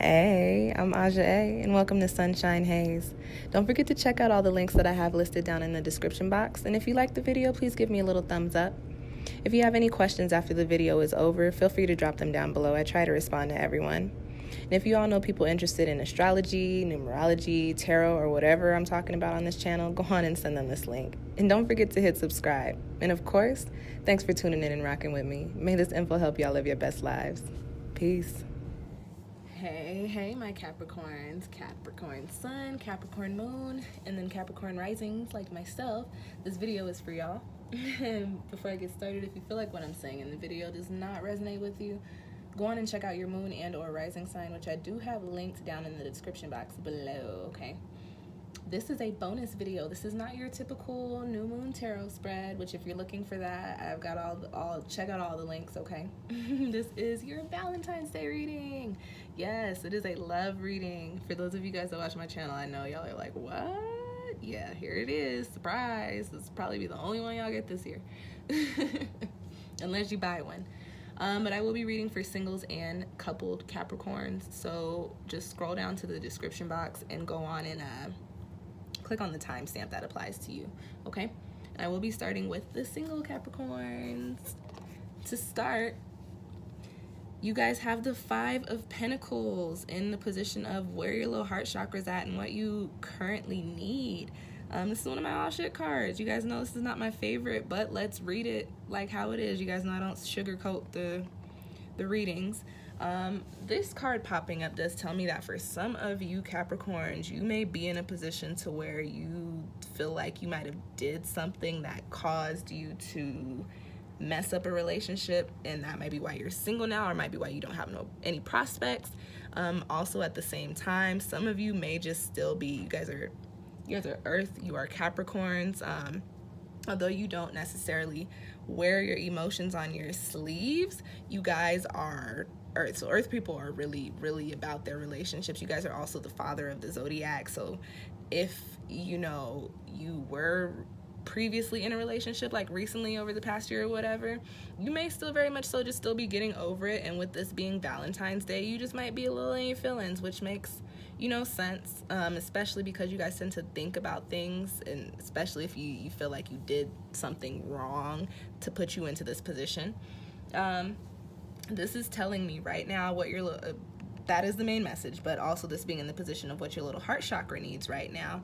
Hey, I'm Aja A, and welcome to Sunshine Haze. Don't forget to check out all the links that I have listed down in the description box, and if you like the video, please give me a little thumbs up. If you have any questions after the video is over, feel free to drop them down below. I try to respond to everyone. And if you all know people interested in astrology, numerology, tarot, or whatever I'm talking about on this channel, go on and send them this link. And don't forget to hit subscribe. And of course, thanks for tuning in and rocking with me. May this info help y'all live your best lives. Peace. Hey, my Capricorns. Capricorn Sun, Capricorn Moon, and then Capricorn Risings like myself. This video is for y'all. Before I get started, if you feel like what I'm saying in the video does not resonate with you, go on and check out your moon and or rising sign, which I do have linked down in the description box below, okay? This is a bonus video. This is not your typical new moon tarot spread, which if you're looking for that, I've got all check out all the links, okay? This is your Valentine's Day reading. Yes, it is a love reading. For those of you guys that watch my channel, I know y'all are like, what? Yeah, here it is. Surprise. This will probably be the only one y'all get this year. Unless you buy one. But I will be reading for singles and coupled Capricorns. So just scroll down to the description box and go on and click on the timestamp that applies to you, okay? And I will be starting with the single Capricorns. To start, you guys have the 5 of Pentacles in the position of where your little heart chakra's at and what you currently need. This is one of my all shit cards. You guys know this is not my favorite, but let's read it like how it is. You guys know I don't sugarcoat the readings. This card popping up does tell me that for some of you Capricorns, you may be in a position to where you feel like you might have did something that caused you to mess up a relationship, and that might be why you're single now, or might be why you don't have any prospects. Also at the same time, some of you may just still be, you guys are Earth, you are Capricorns. Although you don't necessarily wear your emotions on your sleeves, you guys are Earth. So Earth people are really, really about their relationships. You guys are also the father of the zodiac. So if, you know, you were previously in a relationship, like recently over the past year or whatever, you may still very much so just still be getting over it. And with this being Valentine's Day, you just might be a little in your feelings, which makes, you know, sense, especially because you guys tend to think about things, and especially if you feel like you did something wrong to put you into this position. This is telling me right now what your that is the main message, but also this being in the position of what your little heart chakra needs right now.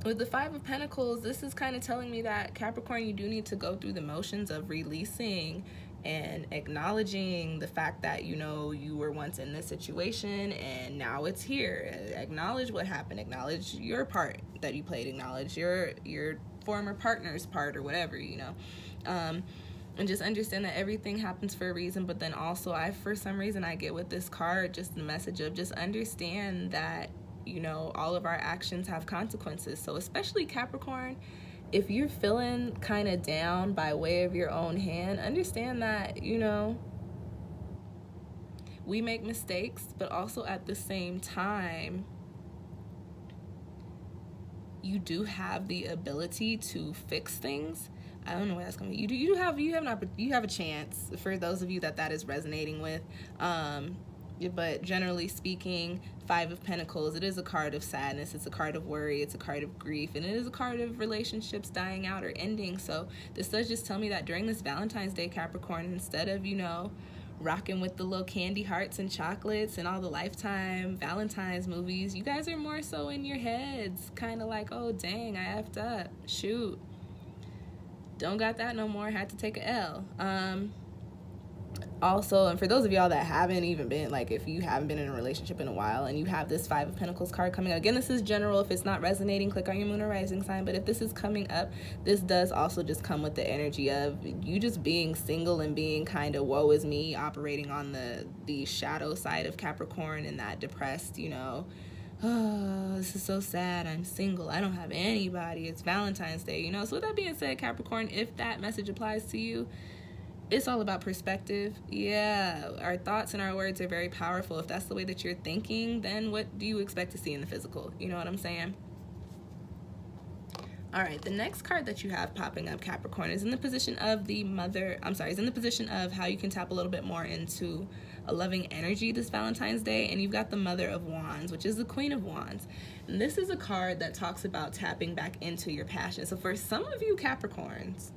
With the 5 of Pentacles, this is kind of telling me that Capricorn, you do need to go through the motions of releasing and acknowledging the fact that, you know, you were once in this situation and now it's here. Acknowledge what happened. Acknowledge your part that you played. Acknowledge your former partner's part or whatever, you know. And just understand that everything happens for a reason. But then also, for some reason, I get with this card just the message of just understand that, you know, all of our actions have consequences. So especially Capricorn, if you're feeling kind of down by way of your own hand, understand that, you know, we make mistakes, but also at the same time, you do have the ability to fix things. I don't know where that's coming. You have a chance, for those of you that is resonating with. But generally speaking, 5 of Pentacles, it is a card of sadness, it's a card of worry, it's a card of grief, and it is a card of relationships dying out or ending. So this does just tell me that during this Valentine's Day, Capricorn, instead of, you know, rocking with the little candy hearts and chocolates and all the Lifetime Valentine's movies, you guys are more so in your heads, kind of like, oh dang, I effed up, shoot, don't got that no more, had to take a L. Also, and for those of y'all that haven't even been, like, if you haven't been in a relationship in a while and you have this 5 of Pentacles card coming up, again, this is general. If it's not resonating, click on your moon or rising sign. But if this is coming up, this does also just come with the energy of you just being single and being kind of woe is me, operating on the shadow side of Capricorn, and that depressed, you know, oh, this is so sad, I'm single, I don't have anybody, it's Valentine's Day, you know. So with that being said, Capricorn, if that message applies to you, it's all about perspective. Yeah, our thoughts and our words are very powerful. If that's the way that you're thinking, then what do you expect to see in the physical? You know what I'm saying? All right, the next card that you have popping up, Capricorn, is in the position of is in the position of how you can tap a little bit more into a loving energy this Valentine's Day. And you've got the Mother of Wands, which is the Queen of Wands. And this is a card that talks about tapping back into your passion. So for some of you Capricorns,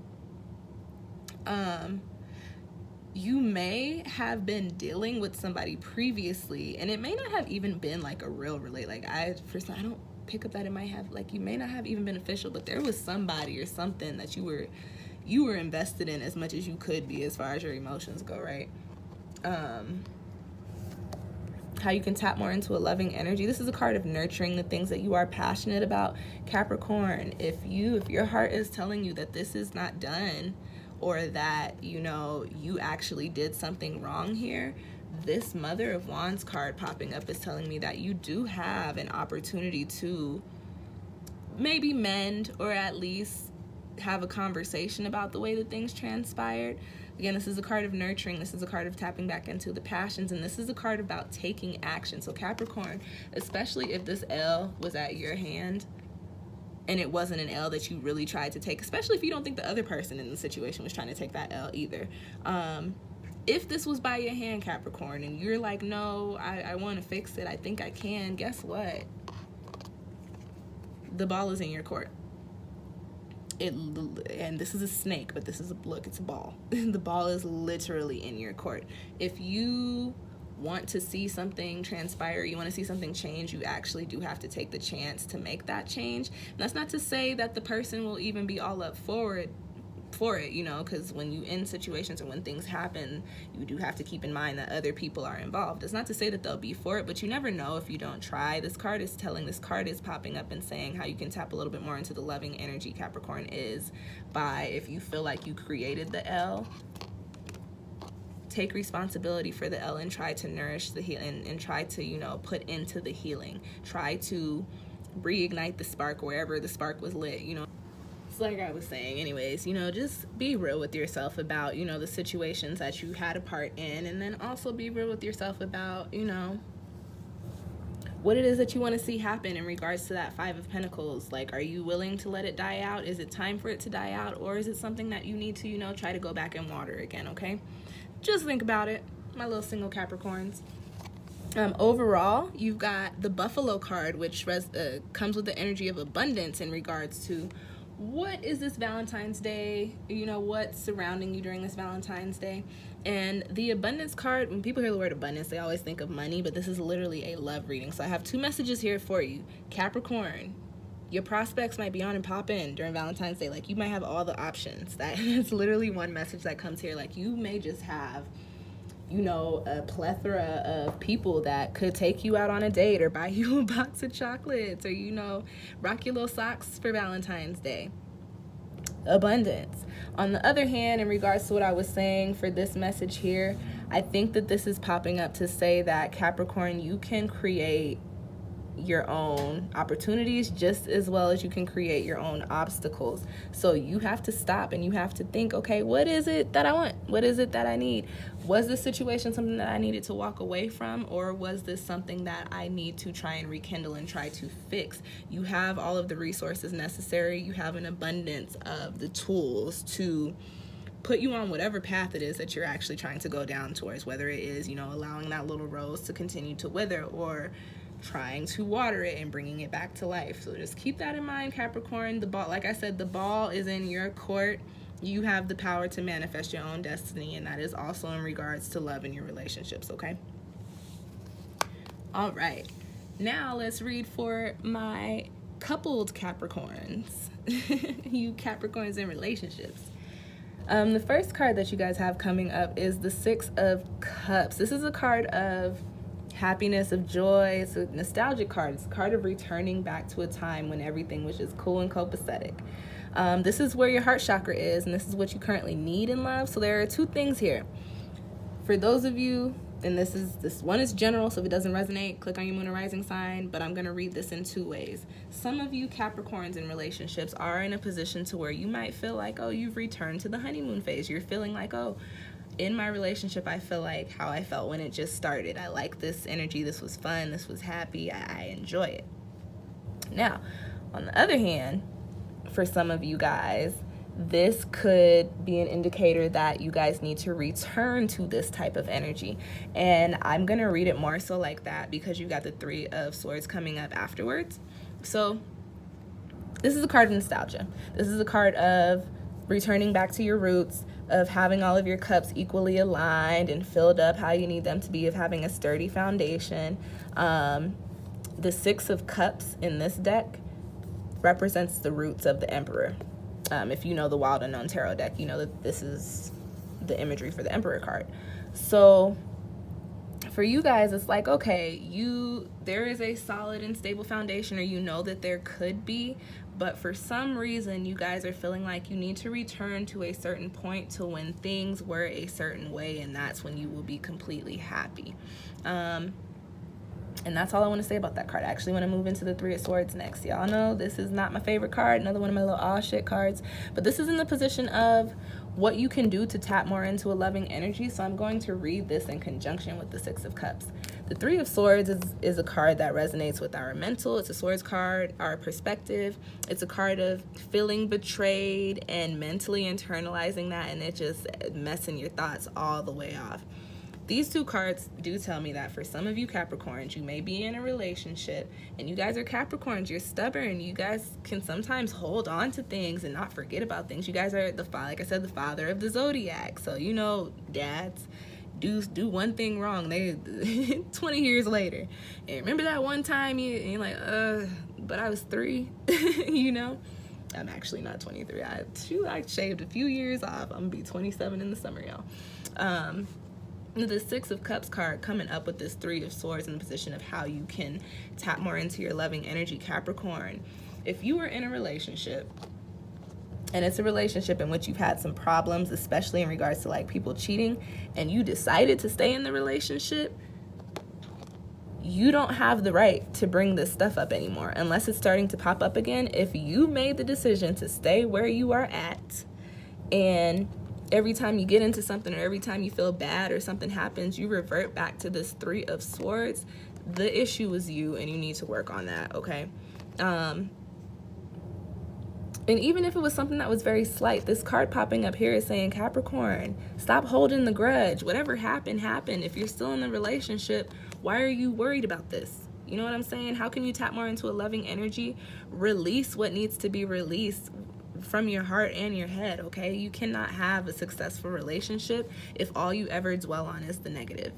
you may have been dealing with somebody previously, and it may not have even been like a real like I don't pick up that it might have, like, you may not have even been official, but there was somebody or something that you were invested in as much as you could be as far as your emotions go, right? How you can tap more into a loving energy. This is a card of nurturing the things that you are passionate about, Capricorn. If your heart is telling you that this is not done, or that, you know, you actually did something wrong here, this Mother of Wands card popping up is telling me that you do have an opportunity to maybe mend, or at least have a conversation about the way that things transpired. Again, this is a card of nurturing. This is a card of tapping back into the passions, and this is a card about taking action. So Capricorn, especially if this L was at your hand and it wasn't an L that you really tried to take, especially if you don't think the other person in the situation was trying to take that L either. If this was by your hand, Capricorn, and you're like, no, I want to fix it, I think I can, guess what? The ball is in your court. And this is a snake, but this is it's a ball. The ball is literally in your court. If you want to see something transpire, you want to see something change, you actually do have to take the chance to make that change. And that's not to say that the person will even be all up for it, you know, because when you in situations or when things happen, you do have to keep in mind that other people are involved. It's not to say that they'll be for it, but you never know if you don't try. This card is popping up and saying how you can tap a little bit more into the loving energy, Capricorn, is by, if you feel like you created the L, take responsibility for the L and try to nourish the healing, and try to, you know, put into the healing. Try to reignite the spark wherever the spark was lit, you know. Like I was saying, anyways, you know, just be real with yourself about, you know, the situations that you had a part in, and then also be real with yourself about, you know, what it is that you want to see happen in regards to that Five of Pentacles. Like, are you willing to let it die out? Is it time for it to die out? Or is it something that you need to, you know, try to go back and water again, okay? Just think about it, my little single Capricorns. Overall, you've got the Buffalo card, which comes with the energy of abundance in regards to what is this Valentine's Day, you know, what's surrounding you during this Valentine's Day. And the abundance card, when people hear the word abundance, they always think of money, but this is literally a love reading. So I have two messages here for you. Capricorn, your prospects might be on and pop in during Valentine's Day. Like, you might have all the options. That's literally one message that comes here. Like, you may just have, you know, a plethora of people that could take you out on a date, or buy you a box of chocolates, or, you know, rock your little socks for Valentine's Day. Abundance. On the other hand, in regards to what I was saying for this message here, I think that this is popping up to say that, Capricorn, you can create your own opportunities just as well as you can create your own obstacles. So you have to stop and you have to think, okay, what is it that I want? What is it that I need? Was this situation something that I needed to walk away from, or was this something that I need to try and rekindle and try to fix? You have all of the resources necessary. You have an abundance of the tools to put you on whatever path it is that you're actually trying to go down towards, whether it is, you know, allowing that little rose to continue to wither, or trying to water it and bringing it back to life. So just keep that in mind, Capricorn. The ball, like I said, the ball is in your court. You have the power to manifest your own destiny, and that is also in regards to love in your relationships, okay? All right. Now let's read for my coupled Capricorns. You Capricorns in relationships. The first card that you guys have coming up is the Six of Cups. This is a card of happiness, of joy. It's a nostalgic card. It's a card of returning back to a time when everything was just cool and copacetic. This is where your heart chakra is, and this is what you currently need in love. So there are two things here. For those of you, and this one is general, so if it doesn't resonate, click on your moon or rising sign, but I'm going to read this in two ways. Some of you Capricorns in relationships are in a position to where you might feel like, oh, you've returned to the honeymoon phase. You're feeling like, oh, in my relationship, I feel like how I felt when it just started. I like this energy. This was fun. This was happy. I enjoy it. Now, on the other hand, for some of you guys, this could be an indicator that you guys need to return to this type of energy. And I'm going to read it more so like that because you got the Three of Swords coming up afterwards. So this is a card of nostalgia. This is a card of returning back to your roots, of having all of your cups equally aligned and filled up how you need them to be, of having a sturdy foundation. The Six of Cups in this deck represents the roots of the Emperor. If you know the Wild Unknown Tarot deck, you know that this is the imagery for the Emperor card. So for you guys, it's like, okay, there is a solid and stable foundation, or you know that there could be, but for some reason you guys are feeling like you need to return to a certain point to when things were a certain way, and that's when you will be completely happy. And that's all I want to say about that card. I actually want to move into the Three of Swords next. Y'all know this is not my favorite card, another one of my little aw shit cards, but this is in the position of what you can do to tap more into a loving energy. So I'm going to read this in conjunction with the Six of Cups. The Three of Swords is a card that resonates with our mental. It's a swords card, our perspective. It's a card of feeling betrayed and mentally internalizing that, and it just messing your thoughts all the way off. These two cards do tell me that for some of you Capricorns, you may be in a relationship, and you guys are Capricorns, you're stubborn, you guys can sometimes hold on to things and not forget about things. You guys are, like I said, the father of the zodiac. So, you know, dads do one thing wrong, they 20 years later. And remember that one time you're like, but I was 3, you know? I'm actually not 23. I shaved a few years off. I'm gonna be 27 in the summer, y'all. The Six of Cups card coming up with this Three of Swords in the position of how you can tap more into your loving energy, Capricorn. If you are in a relationship, and it's a relationship in which you've had some problems, especially in regards to like people cheating, and you decided to stay in the relationship, you don't have the right to bring this stuff up anymore unless it's starting to pop up again. If you made the decision to stay where you are at, and every time you get into something or every time you feel bad or something happens, you revert back to this Three of Swords, the issue is you, and you need to work on that, okay? And even if it was something that was very slight, this card popping up here is saying, Capricorn, stop holding the grudge. Whatever happened, happened. If you're still in the relationship, why are you worried about this? You know what I'm saying? How can you tap more into a loving energy? Release what needs to be released from your heart and your head, okay? You cannot have a successful relationship if all you ever dwell on is the negative.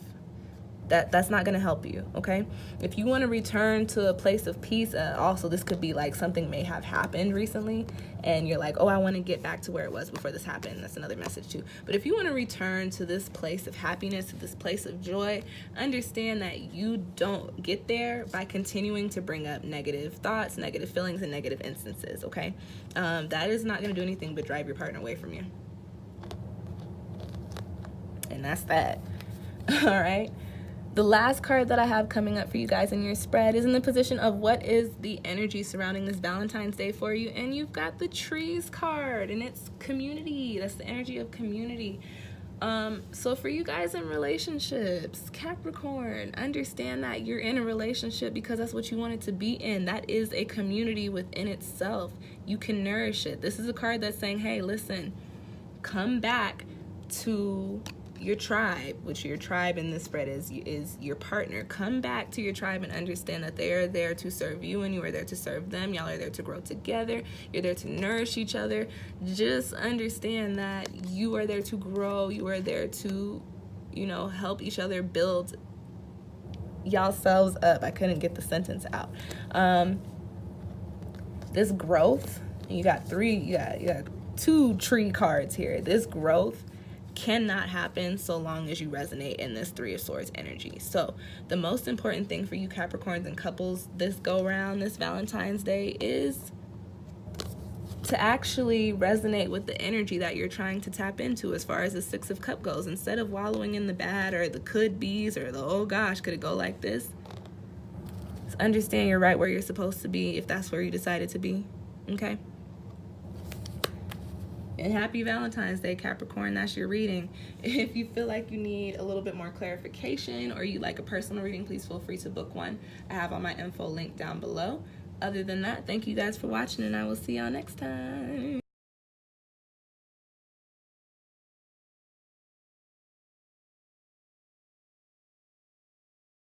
That's not going to help you, okay? If you want to return to a place of peace, also this could be like something may have happened recently and you're like, oh, I want to get back to where it was before this happened. That's another message too. But if you want to return to this place of happiness, to this place of joy, understand that you don't get there by continuing to bring up negative thoughts, negative feelings, and negative instances, okay? That is not going to do anything but drive your partner away from you. And that's that. All right? The last card that I have coming up for you guys in your spread is in the position of what is the energy surrounding this Valentine's Day for you. And you've got the Trees card, and it's community. That's the energy of community. So for you guys in relationships, Capricorn, understand that you're in a relationship because that's what you want it to be in. That is a community within itself. You can nourish it. This is a card that's saying, hey, listen, come back to your tribe, which your tribe in this spread is your partner. Come back to your tribe and understand that they are there to serve you and you are there to serve them. Y'all are there to grow together. You're there to nourish each other. Just understand that you are there to grow. You are there to, you know, help each other build y'all selves up. I couldn't get the sentence out. This growth, you got 2 tree cards here. This growth cannot happen so long as you resonate in this Three of Swords energy. So the most important thing for you Capricorns and couples this go round, this Valentine's Day, is to actually resonate with the energy that you're trying to tap into as far as the Six of Cups goes. Instead of wallowing in the bad or the could be's or the oh gosh, could it go like this? Just understand you're right where you're supposed to be if that's where you decided to be, okay? And happy Valentine's Day, Capricorn. That's your reading. If you feel like you need a little bit more clarification or you like a personal reading, please feel free to book one. I have all my info linked down below. Other than that, thank you guys for watching, and I will see y'all next time.